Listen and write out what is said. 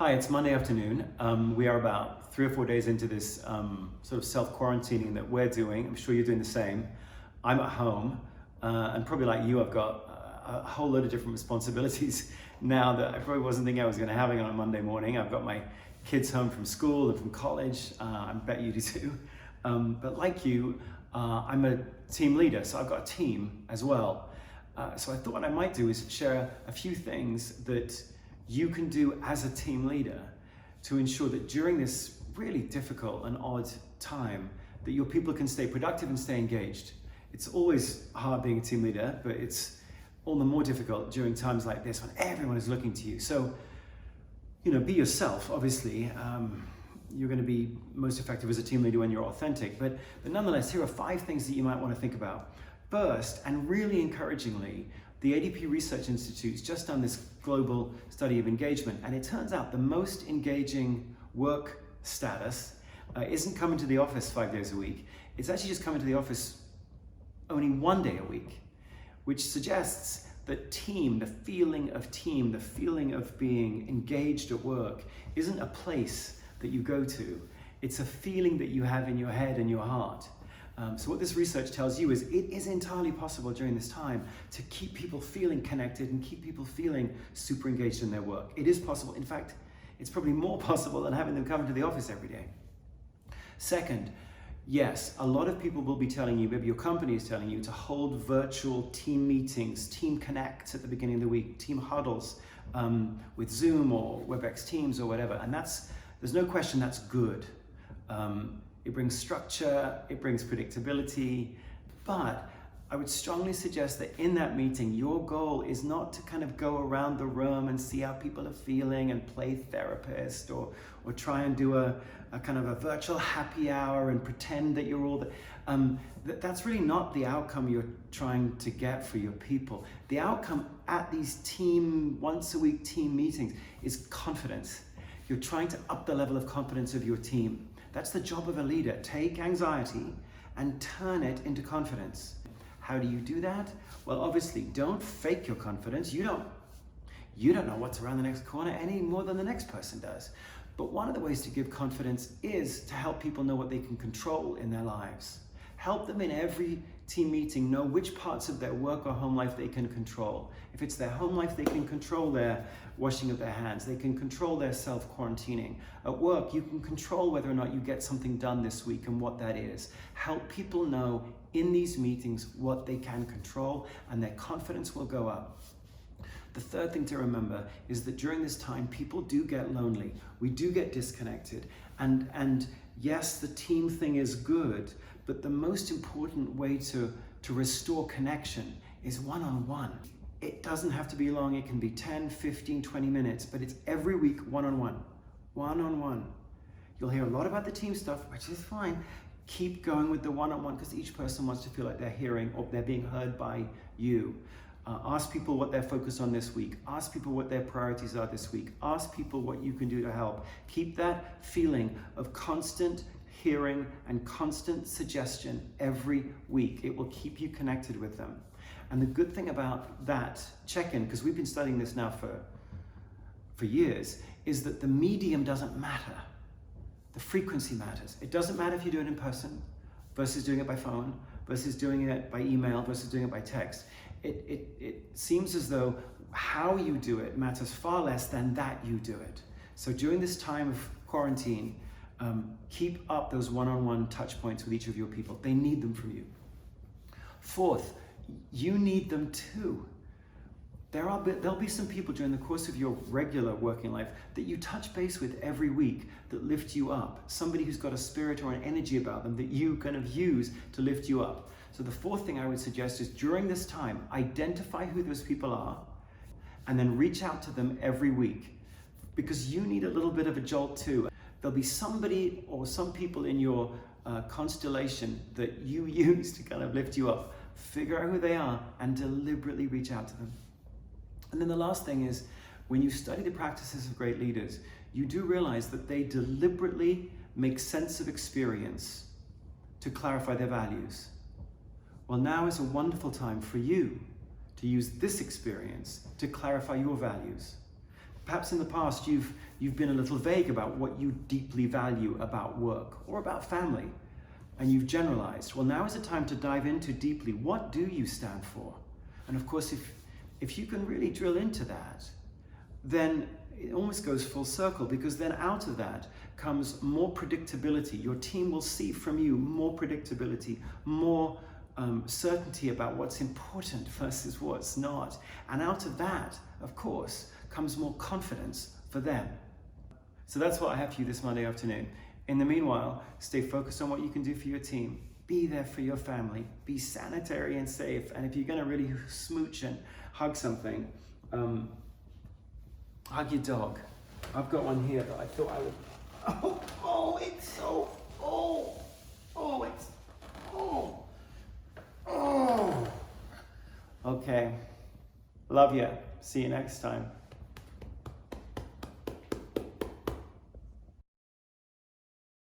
Hi, it's Monday afternoon. We are about 3 or 4 days into this sort of self-quarantining that we're doing. I'm sure you're doing the same. I'm at home, and probably like you, I've got a whole load of different responsibilities now that I probably wasn't thinking I was going to have on a Monday morning. I've got my kids home from school and from college. I bet you do too. But like you, I'm a team leader, so I've got a team as well. So I thought what I might do is share a few things that you can do as a team leader to ensure that during this really difficult and odd time that your people can stay productive and stay engaged. It's always hard being a team leader, but it's all the more difficult during times like this when everyone is looking to you. So, be yourself, obviously. You're going to be most effective as a team leader when you're authentic, but nonetheless, here are 5 things that you might want to think about. First, and really encouragingly, the ADP Research Institute's just done this global study of engagement, and it turns out the most engaging work status isn't coming to the office 5 days a week. It's actually just coming to the office only 1 day a week, which suggests that the feeling of being engaged at work isn't a place that you go to. It's a feeling that you have in your head and your heart. So what this research tells you is it is entirely possible during this time to keep people feeling connected and keep people feeling super engaged in their work. It is possible. In fact, it's probably more possible than having them come to the office every day. Second, yes, a lot of people will be telling you, maybe your company is telling you, to hold virtual team meetings, team connects at the beginning of the week, team huddles with Zoom or WebEx Teams or whatever. And there's no question that's good. It brings structure, it brings predictability, but I would strongly suggest that in that meeting, your goal is not to kind of go around the room and see how people are feeling and play therapist or try and do a kind of a virtual happy hour and pretend that you're all that's really not the outcome you're trying to get for your people. The outcome at these once a week team meetings is confidence. You're trying to up the level of confidence of your team. That's the job of a leader. Take anxiety and turn it into confidence. How do you do that? Well, obviously, don't fake your confidence. You don't know what's around the next corner any more than the next person does. But one of the ways to give confidence is to help people know what they can control in their lives. Help them in every team meeting know which parts of their work or home life they can control. If it's their home life, they can control their washing of their hands. They can control their self-quarantining. At work, you can control whether or not you get something done this week and what that is. Help people know in these meetings what they can control, and their confidence will go up. The third thing to remember is that during this time, people do get lonely. We do get disconnected. And yes, the team thing is good, but the most important way to restore connection is one-on-one. It doesn't have to be long. It can be 10, 15, 20 minutes, but it's every week one-on-one. One-on-one. You'll hear a lot about the team stuff, which is fine. Keep going with the one-on-one because each person wants to feel like they're hearing or they're being heard by you. Ask people what they're focused on this week. Ask people what their priorities are this week. Ask people what you can do to help. Keep that feeling of constant hearing and constant suggestion every week. It will keep you connected with them. And the good thing about that check-in, because we've been studying this now for years, is that the medium doesn't matter. The frequency matters. It doesn't matter if you do it in person versus doing it by phone versus doing it by email versus doing it by text. It seems as though how you do it matters far less than that you do it. So during this time of quarantine, keep up those one-on-one touch points with each of your people. They need them from you. Fourth, you need them too. There'll be some people during the course of your regular working life that you touch base with every week that lift you up. Somebody who's got a spirit or an energy about them that you kind of use to lift you up. So the fourth thing I would suggest is during this time, identify who those people are and then reach out to them every week because you need a little bit of a jolt too. There'll be somebody or some people in your constellation that you use to kind of lift you up. Figure out who they are and deliberately reach out to them. And then the last thing is, when you study the practices of great leaders, you do realize that they deliberately make sense of experience to clarify their values. Well, now is a wonderful time for you to use this experience to clarify your values. Perhaps in the past you've You've been a little vague about what you deeply value about work or about family, and you've generalized. Well, now is the time to dive into deeply, what do you stand for? And of course, if you can really drill into that, then it almost goes full circle, because then out of that comes more predictability. Your team will see from you more predictability, more certainty about what's important versus what's not. And out of that, of course, comes more confidence for them. So that's what I have for you this Monday afternoon. In the meanwhile, stay focused on what you can do for your team. Be there for your family. Be sanitary and safe. And if you're going to really smooch and hug something, hug your dog. I've got one here that I thought I would... Oh, it's so... Okay. Love you. See you next time.